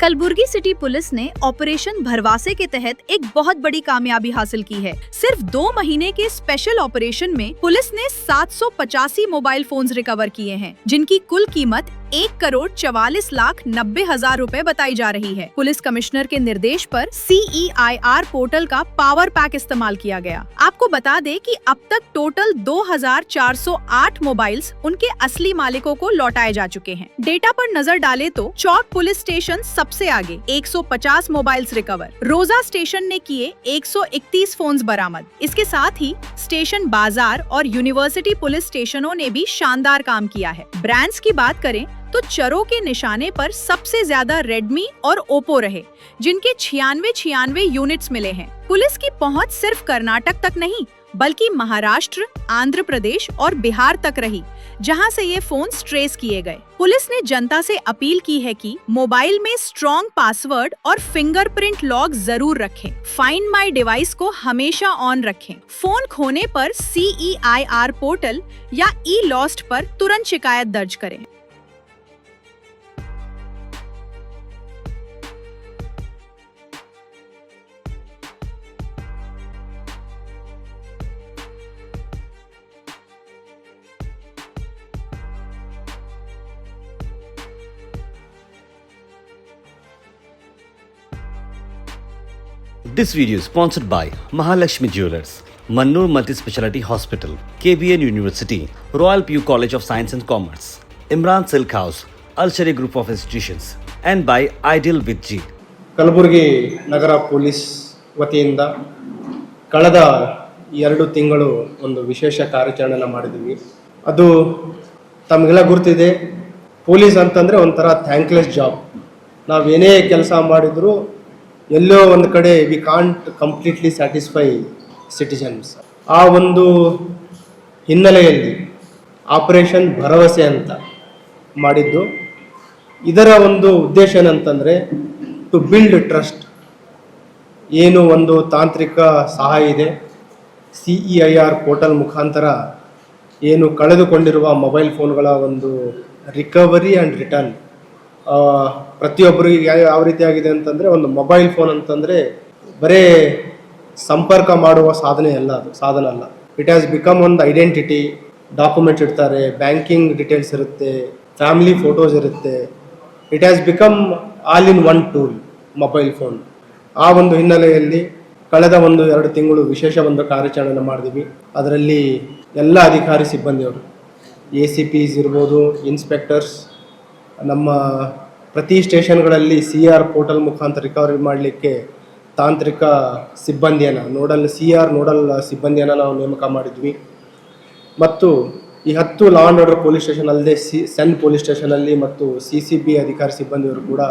Kalaburagi city police ने operation भरवासे के तहत एक बहुत बड़ी कामयाबी हासिल की है। सिर्फ 2 महीने के स्पेशल ऑपरेशन में पुलिस ने 785 मोबाइल फोन्स रिकवर किए हैं, जिनकी कुल कीमत 1,44,90,000 रुपए बताई जा रही है। पुलिस कमिश्नर के निर्देश पर CEIR पोर्टल का पावर पैक इस्तेमाल किया गया। आपको बता दें कि अब तक टोटल 2,408 मोबाइल्स उनके असली मालिकों को लौटाए जा चुके हैं। डेटा पर नजर डालें तो चौक पुलिस स्टेशन सबसे आगे 150 मोबाइल्स रिकवर, रोजा स्टेशन ने किए 131 फोन्स बरामद। इसके साथ ही स्टेशन बाजार और यूनिवर्सिटी पुलिस स्टेशनों ने भी शानदार काम किया है। ब्रांड्स की बात करें तो चरों के निशाने पर सबसे ज्यादा रेडमी और ओप्पो रहे, जिनके 96 यूनिट्स मिले हैं। पुलिस की पहुंच सिर्फ कर्नाटक तक नहीं बल्कि महाराष्ट्र, आंध्र प्रदेश और बिहार तक रही, जहां से ये फोन्स ट्रेस किए गए। पुलिस ने जनता से अपील की है कि मोबाइल में स्ट्रॉन्ग पासवर्ड और फिंगरप्रिंट लॉक जरूर रखें। फाइंड माई डिवाइस को हमेशा ऑन रखें। फोन खोने पर CEIR पोर्टल या E-Lost पर तुरंत शिकायत दर्ज करें। This video is sponsored by Mahalakshmi Jewelers, Mannur Multi-Speciality Hospital, KBN University, Royal PU College of Science and Commerce, Imran Silk House, Al-Sharia Group of Institutions, and by Ideal with G. Kalaburagi Nagar police ವತಿಯಿಂದ ಕಳೆದ 2 ತಿಂಗಳು ಒಂದು ವಿಶೇಷ ಕಾರ್ಯಾಚರಣೆಯನ್ನು ಮಾಡಿದ್ವಿ. ಅದು ತಮಗೆಲ್ಲ ಗುರ್ತಿದೆ, police ಅಂತಂದರೆ ಒಂಥರ ಥ್ಯಾಂಕ್ಲೆಸ್ ಜಾಬ್. ನಾವೇನೇ ಕೆಲಸ ಮಾಡಿದರೂ ಎಲ್ಲೋ ಒಂದು ಕಡೆ we can't completely satisfy citizens. ಆ ಒಂದು ಹಿನ್ನೆಲೆಯಲ್ಲಿ ಆಪರೇಷನ್ ಭರವಸೆ ಅಂತ ಮಾಡಿದ್ದು. ಇದರ ಒಂದು ಉದ್ದೇಶ ಏನಂತಂದರೆ ಟು ಬಿಲ್ಡ್ ಟ್ರಸ್ಟ್. ಏನು ಒಂದು ತಾಂತ್ರಿಕ ಸಹಾಯ ಇದೆ, CEIR ಪೋರ್ಟಲ್ ಮುಖಾಂತರ ಏನು ಕಳೆದುಕೊಂಡಿರುವ ಮೊಬೈಲ್ ಫೋನ್ಗಳ ಒಂದು ರಿಕವರಿ ಆ್ಯಂಡ್ ರಿಟರ್ನ್. ಪ್ರತಿಯೊಬ್ಬರಿಗೆ ಯಾವ ರೀತಿ ಆಗಿದೆ ಅಂತಂದರೆ, ಒಂದು ಮೊಬೈಲ್ ಫೋನ್ ಅಂತಂದರೆ ಬರೀ ಸಂಪರ್ಕ ಮಾಡುವ ಸಾಧನ ಅಲ್ಲ. ಇಟ್ ಹ್ಯಾಸ್ ಬಿಕಮ್ ಒಂದು ಐಡೆಂಟಿಟಿ. ಡಾಕ್ಯುಮೆಂಟ್ಸ್ ಇಡ್ತಾರೆ, ಬ್ಯಾಂಕಿಂಗ್ ಡೀಟೇಲ್ಸ್ ಇರುತ್ತೆ, ಫ್ಯಾಮಿಲಿ ಫೋಟೋಸ್ ಇರುತ್ತೆ. It has become all in one tool mobile phone. ಆ ಒಂದು ಹಿನ್ನೆಲೆಯಲ್ಲಿ ಕಳೆದ 1-2 ತಿಂಗಳು ವಿಶೇಷ ಒಂದು ಕಾರ್ಯಾಚರಣೆ ಮಾಡಿದ್ವಿ. ಅದರಲ್ಲಿ ಎಲ್ಲ ಅಧಿಕಾರಿ ಸಿಬ್ಬಂದಿಯವರು, ACPs ಇರ್ಬೋದು, ಇನ್ಸ್ಪೆಕ್ಟರ್ಸ್, ನಮ್ಮ ಪ್ರತಿ ಸ್ಟೇಷನ್ಗಳಲ್ಲಿ CR ಪೋರ್ಟಲ್ ಮುಖಾಂತರ ರಿಕವರಿ ಮಾಡಲಿಕ್ಕೆ ತಾಂತ್ರಿಕ ಸಿಬ್ಬಂದಿಯನ್ನು ನೋಡಲ್ ಸಿಬ್ಬಂದಿಯನ್ನು ನಾವು ನೇಮಕ ಮಾಡಿದ್ವಿ. ಮತ್ತು ಈ 10 law and order police station ಅಲ್ಲದೆ ಸೆನ್ ಪೊಲೀಸ್ ಸ್ಟೇಷನಲ್ಲಿ ಮತ್ತು CCB ಅಧಿಕಾರಿ ಸಿಬ್ಬಂದಿಯವರು ಕೂಡ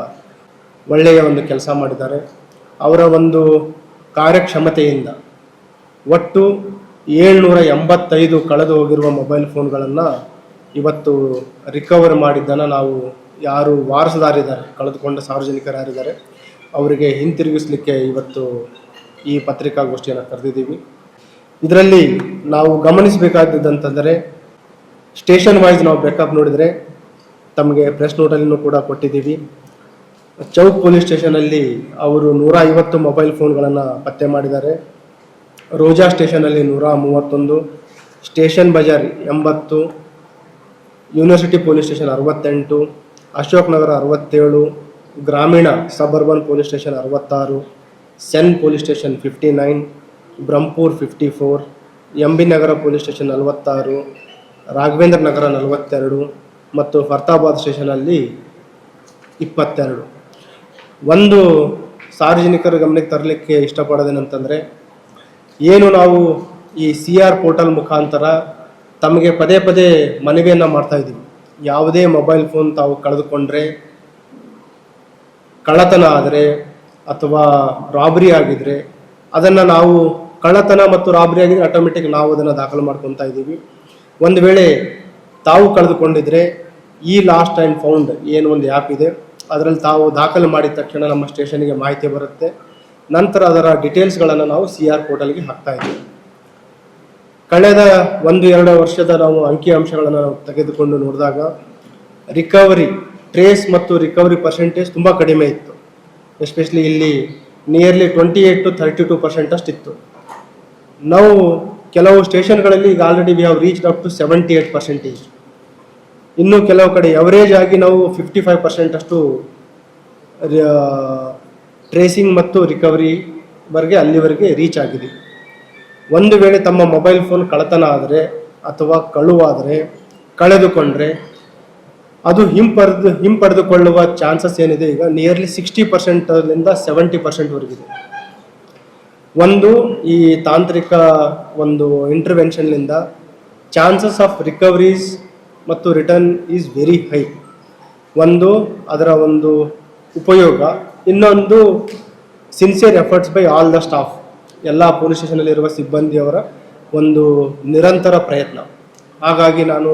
ಒಳ್ಳೆಯ ಒಂದು ಕೆಲಸ ಮಾಡಿದ್ದಾರೆ. ಅವರ ಒಂದು ಕಾರ್ಯಕ್ಷಮತೆಯಿಂದ ಒಟ್ಟು 785 ಕಳೆದು ಹೋಗಿರುವ ಮೊಬೈಲ್ ಫೋನ್ಗಳನ್ನು ಇವತ್ತು ರಿಕವರ್ ಮಾಡಿದ್ದನ್ನು ನಾವು ಯಾರು ವಾರಸುದಾರಿದ್ದಾರೆ, ಕಳೆದುಕೊಂಡ ಸಾರ್ವಜನಿಕರು ಯಾರಿದ್ದಾರೆ ಅವರಿಗೆ ಹಿಂತಿರುಗಿಸಲಿಕ್ಕೆ ಇವತ್ತು ಈ ಪತ್ರಿಕಾಗೋಷ್ಠಿಯನ್ನು ಕರೆದಿದ್ದೀವಿ. ಇದರಲ್ಲಿ ನಾವು ಗಮನಿಸಬೇಕಾದದ್ದಂತಂದರೆ, ಸ್ಟೇಷನ್ ವೈಸ್ ನಾವು ಬ್ರೇಕಪ್ ನೋಡಿದರೆ ತಮಗೆ ಪ್ರೆಸ್ ನೋಟಲ್ಲಿನೂ ಕೂಡ ಕೊಟ್ಟಿದ್ದೀವಿ. ಚೌಕ್ ಪೊಲೀಸ್ ಸ್ಟೇಷನಲ್ಲಿ ಅವರು 150 ಮೊಬೈಲ್ ಫೋನ್ಗಳನ್ನು ಪತ್ತೆ ಮಾಡಿದ್ದಾರೆ. ರೋಜಾ ಸ್ಟೇಷನಲ್ಲಿ 131, station Bazar 80, university police station 68, Ashok Nagar 67, ಗ್ರಾಮೀಣ suburban police station 66, CEN police station 59, Brahmapur 54, MB Nagar police station 46, Raghavendra Nagar 42 ಮತ್ತು ಫರ್ತಾಬಾದ್ ಸ್ಟೇಷನಲ್ಲಿ 22. ಒಂದು ಸಾರ್ವಜನಿಕರ ಗಮನಕ್ಕೆ ತರಲಿಕ್ಕೆ ಇಷ್ಟಪಡೋದೇನಂತಂದರೆ, ಏನು ನಾವು ಈ CR ಪೋರ್ಟಲ್ ಮುಖಾಂತರ ತಮಗೆ ಪದೇ ಪದೇ ಮನವಿಯನ್ನು ಮಾಡ್ತಾಯಿದ್ದೀವಿ. ಯಾವುದೇ ಮೊಬೈಲ್ ಫೋನ್ ತಾವು ಕಳೆದುಕೊಂಡ್ರೆ, ಕಳ್ಳತನ ಆದರೆ ಅಥವಾ ರಾಬರಿ ಆಗಿದ್ರೆ, ಅದನ್ನು ನಾವು ಕಳ್ಳತನ ಮತ್ತು ರಾಬರಿ ಆಗಿದ್ರೆ ಆಟೋಮೆಟಿಕ್ ನಾವು ಅದನ್ನು ದಾಖಲು ಮಾಡ್ಕೊತಾ ಇದ್ದೀವಿ. ಒಂದು ವೇಳೆ ತಾವು ಕಳೆದುಕೊಂಡಿದ್ರೆ ಈ ಲಾಸ್ಟ್ ಆ್ಯಂಡ್ ಫೌಂಡ್ ಏನು ಒಂದು ಆ್ಯಪ್ ಇದೆ, ಅದರಲ್ಲಿ ತಾವು ದಾಖಲು ಮಾಡಿದ ತಕ್ಷಣ ನಮ್ಮ ಸ್ಟೇಷನ್ಗೆ ಮಾಹಿತಿ ಬರುತ್ತೆ. ನಂತರ ಅದರ ಡೀಟೇಲ್ಸ್ಗಳನ್ನು ನಾವು CR ಪೋರ್ಟಲ್ಗೆ ಹಾಕ್ತಾ ಇದ್ದೀವಿ. ಕಳೆದ 1-2 ವರ್ಷದ ನಾವು ಅಂಕಿಅಂಶಗಳನ್ನು ತೆಗೆದುಕೊಂಡು ನೋಡಿದಾಗ ರಿಕವರಿ ಟ್ರೇಸ್ ಮತ್ತು ರಿಕವರಿ ಪರ್ಸೆಂಟೇಜ್ ತುಂಬ ಕಡಿಮೆ ಇತ್ತು. ಎಸ್ಪೆಷಲಿ ಇಲ್ಲಿ ನಿಯರ್ಲಿ 28 to 32% ಅಷ್ಟಿತ್ತು. ನಾವು ಕೆಲವು ಸ್ಟೇಷನ್ಗಳಲ್ಲಿ ಈಗ already we have reached up to 78%. ಇನ್ನು ಕೆಲವು ಕಡೆ ಎವರೇಜ್ ಆಗಿ ನಾವು 55% ಅಷ್ಟು ಟ್ರೇಸಿಂಗ್ ಮತ್ತು ರಿಕವರಿವರೆಗೆ ಅಲ್ಲಿವರೆಗೆ ರೀಚ್ ಆಗಿದೆ. ಒಂದು ವೇಳೆ ತಮ್ಮ ಮೊಬೈಲ್ ಫೋನ್ ಕಳ್ಳತನ ಆದರೆ ಅಥವಾ ಕಳುವಾದರೆ, ಕಳೆದುಕೊಂಡ್ರೆ ಅದು ಹಿಂಪಡೆದುಕೊಳ್ಳುವ ಚಾನ್ಸಸ್ ಏನಿದೆ ಈಗ ನಿಯರ್ಲಿ 60%ಲಿಂದ 70%ವರೆಗಿದೆ. ಒಂದು ಈ ತಾಂತ್ರಿಕ ಒಂದು ಇಂಟರ್ವೆನ್ಷನ್ಲಿಂದ ಚಾನ್ಸಸ್ ಆಫ್ ರಿಕವರೀಸ್ ಮತ್ತು ರಿಟರ್ನ್ ಈಸ್ ವೆರಿ ಹೈ. ಒಂದು ಅದರ ಒಂದು ಉಪಯೋಗ, ಇನ್ನೊಂದು sincere efforts by all the staff, ಎಲ್ಲ ಪೊಲೀಸ್ ಸ್ಟೇಷನಲ್ಲಿರುವ ಸಿಬ್ಬಂದಿಯವರ ಒಂದು ನಿರಂತರ ಪ್ರಯತ್ನ. ಹಾಗಾಗಿ ನಾನು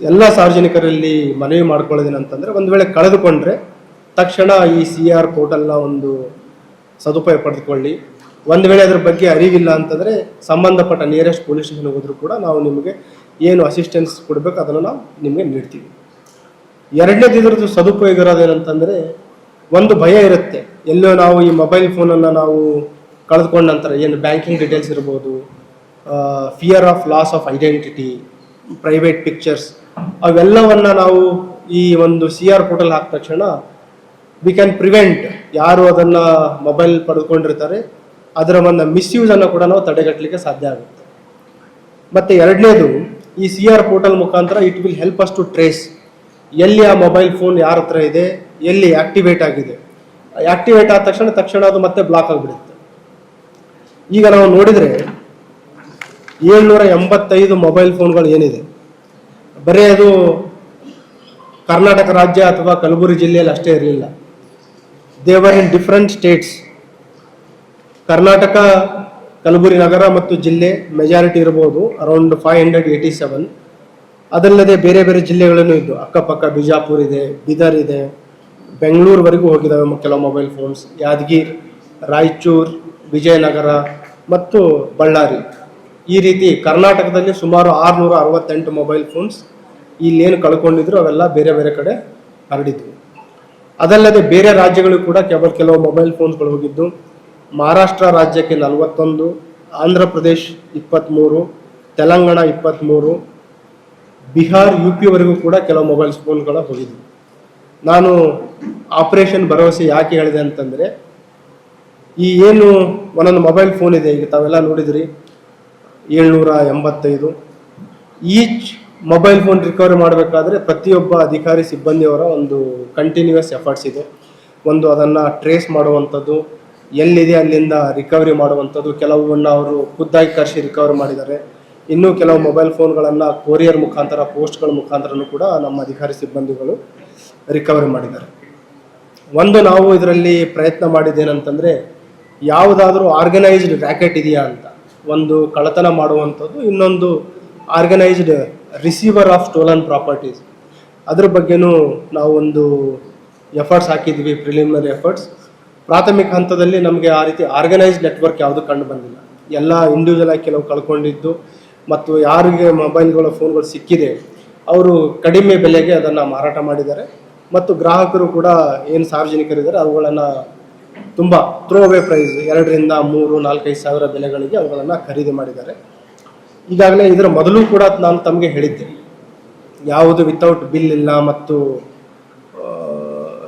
ಎಲ್ಲ ಸಾರ್ವಜನಿಕರಲ್ಲಿ ಮನವಿ ಮಾಡ್ಕೊಳ್ಳೋದೇನಂತಂದರೆ, ಒಂದು ವೇಳೆ ಕಳೆದುಕೊಂಡ್ರೆ ತಕ್ಷಣ ಈ CR ಪೋರ್ಟಲ್ನ ಒಂದು ಸದುಪಯೋಗ ಪಡೆದುಕೊಳ್ಳಿ. ಒಂದು ವೇಳೆ ಅದರ ಬಗ್ಗೆ ಅರಿವಿಲ್ಲ ಅಂತಂದರೆ ಸಂಬಂಧಪಟ್ಟ ನಿಯರೆಸ್ಟ್ ಪೊಲೀಸ್ ಸ್ಟೇಷನ್ಗೆ ಹೋದರೂ ಕೂಡ ನಾವು ನಿಮಗೆ ಏನು ಅಸಿಸ್ಟೆನ್ಸ್ ಕೊಡಬೇಕು ಅದನ್ನು ನಾವು ನಿಮಗೆ ನೀಡ್ತೀವಿ. ಎರಡನೇದು ಇದರದ್ದು ಸದುಪಯೋಗ ಇರೋದೇನಂತಂದರೆ, ಒಂದು ಭಯ ಇರುತ್ತೆ, ಎಲ್ಲೋ ನಾವು ಈ ಮೊಬೈಲ್ ಫೋನನ್ನು ನಾವು ಕಳೆದುಕೊಂಡ ನಂತರ ಏನು ಬ್ಯಾಂಕಿಂಗ್ ಡೀಟೇಲ್ಸ್ ಇರ್ಬೋದು, fear of loss of identity, private pictures, ಅವೆಲ್ಲವನ್ನು ನಾವು ಈ ಒಂದು CR ಪೋರ್ಟಲ್ ಹಾಕಿದ ತಕ್ಷಣ ವಿ ಕ್ಯಾನ್ ಪ್ರಿವೆಂಟ್, ಯಾರು ಅದನ್ನು ಮೊಬೈಲ್ ಪಡೆದುಕೊಂಡಿರ್ತಾರೆ ಅದರ ಒಂದು ಮಿಸ್ಯೂಸನ್ನು ಕೂಡ ನಾವು ತಡೆಗಟ್ಟಲಿಕ್ಕೆ ಸಾಧ್ಯ ಆಗುತ್ತೆ. ಮತ್ತು ಎರಡನೇದು, ಈ CR ಪೋರ್ಟಲ್ ಮುಖಾಂತರ it will help us to trace ಎಲ್ಲಿ ಆ ಮೊಬೈಲ್ ಫೋನ್ ಯಾರ ಹತ್ರ ಇದೆ, ಎಲ್ಲಿ ಆಕ್ಟಿವೇಟ್ ಆಗಿದೆ. ಆಕ್ಟಿವೇಟ್ ಆದ ತಕ್ಷಣ ಅದು ಮತ್ತೆ ಬ್ಲಾಕ್ ಆಗಿಬಿಡುತ್ತೆ. ಈಗ ನಾವು ನೋಡಿದರೆ 785 ಮೊಬೈಲ್ ಫೋನ್ಗಳು ಏನಿದೆ, ಬರೀ ಅದು ಕರ್ನಾಟಕ ರಾಜ್ಯ ಅಥವಾ ಕಲಬುರಗಿ ಜಿಲ್ಲೆಯಲ್ಲಿ ಅಷ್ಟೇ ಇರಲಿಲ್ಲ. They were in different states. Karnataka, Kalaburagi ನಗರ ಮತ್ತು ಜಿಲ್ಲೆ ಮೆಜಾರಿಟಿ ಇರ್ಬೋದು, ಅರೌಂಡ್ 587. ಅದಲ್ಲದೆ ಬೇರೆ ಬೇರೆ ಜಿಲ್ಲೆಗಳೂ ಇದ್ದು, ಅಕ್ಕಪಕ್ಕ ಬಿಜಾಪುರ ಇದೆ, ಬೀದರ್ ಇದೆ, ಬೆಂಗಳೂರುವರೆಗೂ ಹೋಗಿದ್ದಾವೆ ಕೆಲವು ಮೊಬೈಲ್ ಫೋನ್ಸ್, ಯಾದಗಿರ್, ರಾಯಚೂರು, ವಿಜಯನಗರ ಮತ್ತು ಬಳ್ಳಾರಿ. ಈ ರೀತಿ ಕರ್ನಾಟಕದಲ್ಲಿ ಸುಮಾರು 668 ಮೊಬೈಲ್ ಫೋನ್ಸ್ ಇಲ್ಲೇನು ಕಳ್ಕೊಂಡಿದ್ರು ಅವೆಲ್ಲ ಬೇರೆ ಬೇರೆ ಕಡೆ ಹರಡಿದ್ವು. ಅದಲ್ಲದೆ ಬೇರೆ ರಾಜ್ಯಗಳು ಕೂಡ ಕೆಲವು ಮೊಬೈಲ್ ಫೋನ್ಸ್ಗಳು ಹೋಗಿದ್ದು. ಮಹಾರಾಷ್ಟ್ರ ರಾಜ್ಯಕ್ಕೆ 41, ಆಂಧ್ರ ಪ್ರದೇಶ್ 23, ತೆಲಂಗಾಣ 23, ಬಿಹಾರ್, UP ಕೂಡ ಕೆಲವು ಮೊಬೈಲ್ ಫೋನ್ಗಳು ಹೋಗಿದ್ವು. ನಾನು ಆಪರೇಷನ್ ಭರವಸೆ ಯಾಕೆ ಹೇಳಿದೆ ಅಂತಂದರೆ, ಈ ಏನು ಒಂದೊಂದು ಮೊಬೈಲ್ ಫೋನ್ ಇದೆ, ಈಗ ತಾವೆಲ್ಲ ನೋಡಿದ್ರಿ 785. ಈಚ್ ಮೊಬೈಲ್ ಫೋನ್ ರಿಕವರಿ ಮಾಡಬೇಕಾದ್ರೆ ಪ್ರತಿಯೊಬ್ಬ ಅಧಿಕಾರಿ ಸಿಬ್ಬಂದಿಯವರ ಒಂದು ಕಂಟಿನ್ಯೂಯಸ್ ಎಫರ್ಟ್ಸ್ ಇದೆ. ಒಂದು ಅದನ್ನು ಟ್ರೇಸ್ ಮಾಡುವಂಥದ್ದು, ಎಲ್ಲಿದೆ ಅಲ್ಲಿಂದ ರಿಕವರಿ ಮಾಡುವಂಥದ್ದು. ಕೆಲವನ್ನು ಅವರು ಖುದ್ದಾಗಿ ಕರೆಸಿ ರಿಕವರಿ ಮಾಡಿದ್ದಾರೆ. ಇನ್ನೂ ಕೆಲವು ಮೊಬೈಲ್ ಫೋನ್ಗಳನ್ನು ಕೊರಿಯರ್ ಮುಖಾಂತರ, ಪೋಸ್ಟ್ಗಳ ಮುಖಾಂತರನೂ ಕೂಡ ನಮ್ಮ ಅಧಿಕಾರಿ ಸಿಬ್ಬಂದಿಗಳು ರಿಕವರಿ ಮಾಡಿದ್ದಾರೆ. ಒಂದು ನಾವು ಇದರಲ್ಲಿ ಪ್ರಯತ್ನ ಮಾಡಿದ್ದೇನಂತಂದರೆ, ಯಾವುದಾದ್ರೂ ಆರ್ಗನೈಸ್ಡ್ ರ್ಯಾಕೆಟ್ ಇದೆಯಾ ಅಂತ, ಒಂದು ಕಳ್ಳತನ ಮಾಡುವಂಥದ್ದು, ಇನ್ನೊಂದು organised receiver of stolen properties, ಅದ್ರ ಬಗ್ಗೆನೂ ನಾವು ಒಂದು ಎಫರ್ಟ್ಸ್ ಹಾಕಿದ್ವಿ, ಪ್ರಿಲಿಮಿನರಿ ಎಫರ್ಟ್ಸ್. ಪ್ರಾಥಮಿಕ ಹಂತದಲ್ಲಿ ನಮಗೆ ಆ ರೀತಿ ಆರ್ಗನೈಸ್ಡ್ ನೆಟ್ವರ್ಕ್ ಯಾವುದು ಕಂಡು ಬಂದಿಲ್ಲ. ಎಲ್ಲ ಇಂಡಿವಿಜುವಲ್ ಆಗಿ ಕೆಲವು ಕಳ್ಕೊಂಡಿದ್ದು ಮತ್ತು ಯಾರಿಗೆ ಮೊಬೈಲ್ಗಳು, ಫೋನ್ಗಳು ಸಿಕ್ಕಿದೆ ಅವರು ಕಡಿಮೆ ಬೆಲೆಗೆ ಅದನ್ನು ಮಾರಾಟ ಮಾಡಿದ್ದಾರೆ. ಮತ್ತು ಗ್ರಾಹಕರು ಕೂಡ ಏನು ಸಾರ್ವಜನಿಕರಿದ್ದಾರೆ ಅವುಗಳನ್ನು ತುಂಬ ಥ್ರೋ ಅವೇ ಪ್ರೈಸ್ 2 ರಿಂದ 3, 4, 5 ಸಾವಿರ ಬೆಲೆಗಳಿಗೆ ಅವುಗಳನ್ನು ಖರೀದಿ ಮಾಡಿದ್ದಾರೆ. ಈಗಾಗಲೇ ಇದರ ಮೊದಲು ಕೂಡ ನಾನು ತಮಗೆ ಹೇಳಿದ್ದೆ, ಯಾವುದು ವಿತೌಟ್ ಬಿಲ್ ಇಲ್ಲ ಮತ್ತು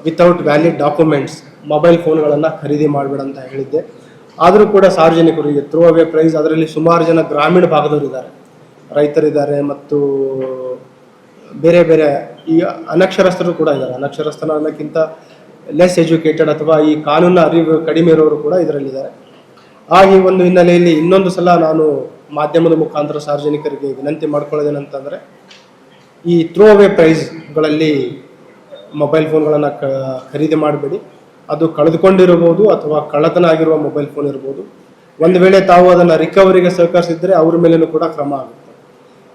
ವಿತೌಟ್ ವ್ಯಾಲಿಡ್ ಡಾಕ್ಯುಮೆಂಟ್ಸ್ ಮೊಬೈಲ್ ಫೋನ್ಗಳನ್ನು ಖರೀದಿ ಮಾಡಬೇಡ ಅಂತ ಹೇಳಿದ್ದೆ. ಆದರೂ ಕೂಡ ಸಾರ್ವಜನಿಕರಿಗೆ ಥ್ರೋ ಅವೇ ಪ್ರೈಸ್, ಅದರಲ್ಲಿ ಸುಮಾರು ಜನ ಗ್ರಾಮೀಣ ಭಾಗದವರು ಇದ್ದಾರೆ, ರೈತರಿದ್ದಾರೆ ಮತ್ತು ಬೇರೆ ಬೇರೆ ಈ ಅನಕ್ಷರಸ್ಥರು ಕೂಡ ಇದ್ದಾರೆ. ಅನಕ್ಷರಸ್ಥನ ಅನ್ನೋಕ್ಕಿಂತ ಲೆಸ್ ಎಜುಕೇಟೆಡ್ ಅಥವಾ ಈ ಕಾನೂನಿನ ಅರಿವು ಕಡಿಮೆ ಇರೋರು ಕೂಡ ಇದರಲ್ಲಿದ್ದಾರೆ. ಈ ಒಂದು ಹಿನ್ನೆಲೆಯಲ್ಲಿ ಇನ್ನೊಂದು ಸಲ ನಾನು ಮಾಧ್ಯಮದ ಮುಖಾಂತರ ಸಾರ್ವಜನಿಕರಿಗೆ ವಿನಂತಿ ಮಾಡ್ಕೊಳ್ಳೋದೇನಂತಂದರೆ, ಈ ಥ್ರೋ ಅವೇ ಪ್ರೈಸ್ಗಳಲ್ಲಿ ಮೊಬೈಲ್ ಫೋನ್ಗಳನ್ನು ಖರೀದಿ ಮಾಡಬೇಡಿ. ಅದು ಕಳೆದುಕೊಂಡಿರಬಹುದು ಅಥವಾ ಕಳ್ಳತನ ಆಗಿರುವ ಮೊಬೈಲ್ ಫೋನ್ ಇರ್ಬೋದು. ಒಂದು ವೇಳೆ ತಾವು ಅದನ್ನು ರಿಕವರಿಗೆ ಸಹಕರಿಸಿದರೆ ಅವ್ರ ಮೇಲೇನೂ ಕೂಡ ಕ್ರಮ ಆಗುತ್ತೆ.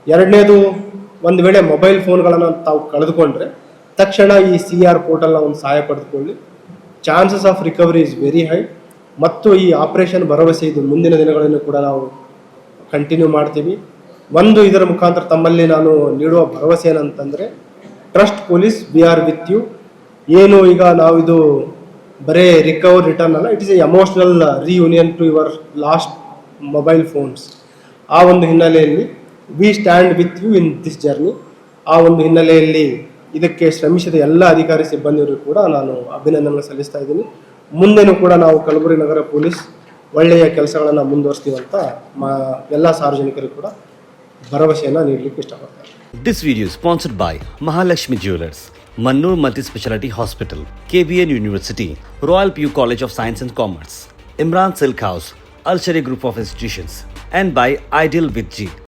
ಎರಡನೇದು, ಒಂದು ವೇಳೆ ಮೊಬೈಲ್ ಫೋನ್ಗಳನ್ನು ತಾವು ಕಳೆದುಕೊಂಡ್ರೆ ತಕ್ಷಣ ಈ CR ಪೋರ್ಟಲ್ನ ಒಂದು ಸಹಾಯ ಪಡೆದುಕೊಳ್ಳಿ. Chances of recovery is very high. ಮತ್ತು ಈ ಆಪರೇಷನ್ ಭರವಸೆ ಇದು ಮುಂದಿನ ದಿನಗಳನ್ನು ಕೂಡ ನಾವು ಕಂಟಿನ್ಯೂ ಮಾಡ್ತೀವಿ. ಒಂದು ಇದರ ಮುಖಾಂತರ ತಮ್ಮಲ್ಲಿ ನಾನು ನೀಡುವ ಭರವಸೆ ಏನಂತಂದರೆ, trust police, we are with you. ಏನು ಈಗ ನಾವು ಇದು ಬರೇ ರಿಕವರ್ ರಿಟರ್ನ್ ಅಲ್ಲ, it is a emotional reunion to your lost mobile phones. ಆ ಒಂದು ಹಿನ್ನೆಲೆಯಲ್ಲಿ we stand with you in this journey. ಆ ಒಂದು ಹಿನ್ನೆಲೆಯಲ್ಲಿ ಇದಕ್ಕೆ ಶ್ರಮಿಸಿದ ಎಲ್ಲ ಅಧಿಕಾರಿ ಸಿಬ್ಬಂದಿಯವರು ಕೂಡ ನಾನು ಅಭಿನಂದನೆ ಸಲ್ಲಿಸ್ತಾ ಇದ್ದೀನಿ. ಮುಂದೆನೂ ಕೂಡ ನಾವು ಕಲಬುರಗಿ ನಗರ ಪೊಲೀಸ್ ಒಳ್ಳೆಯ ಕೆಲಸಗಳನ್ನು ಮುಂದುವರಿಸ್ತೀವಂತ ಎಲ್ಲ ಸಾರ್ವಜನಿಕರಿಗೂ ಕೂಡ ಭರವಸೆಯನ್ನು ನೀಡಲಿಕ್ಕೆ ಇಷ್ಟಪಡ್ತಾರೆ. This video is sponsored by Mahalakshmi Jewelers, Mannur Multi-Speciality Hospital, KBN University, Royal PU College of Science and Commerce, Imran Silk House, Al Sharia Group of Institutions, and by Ideal with G.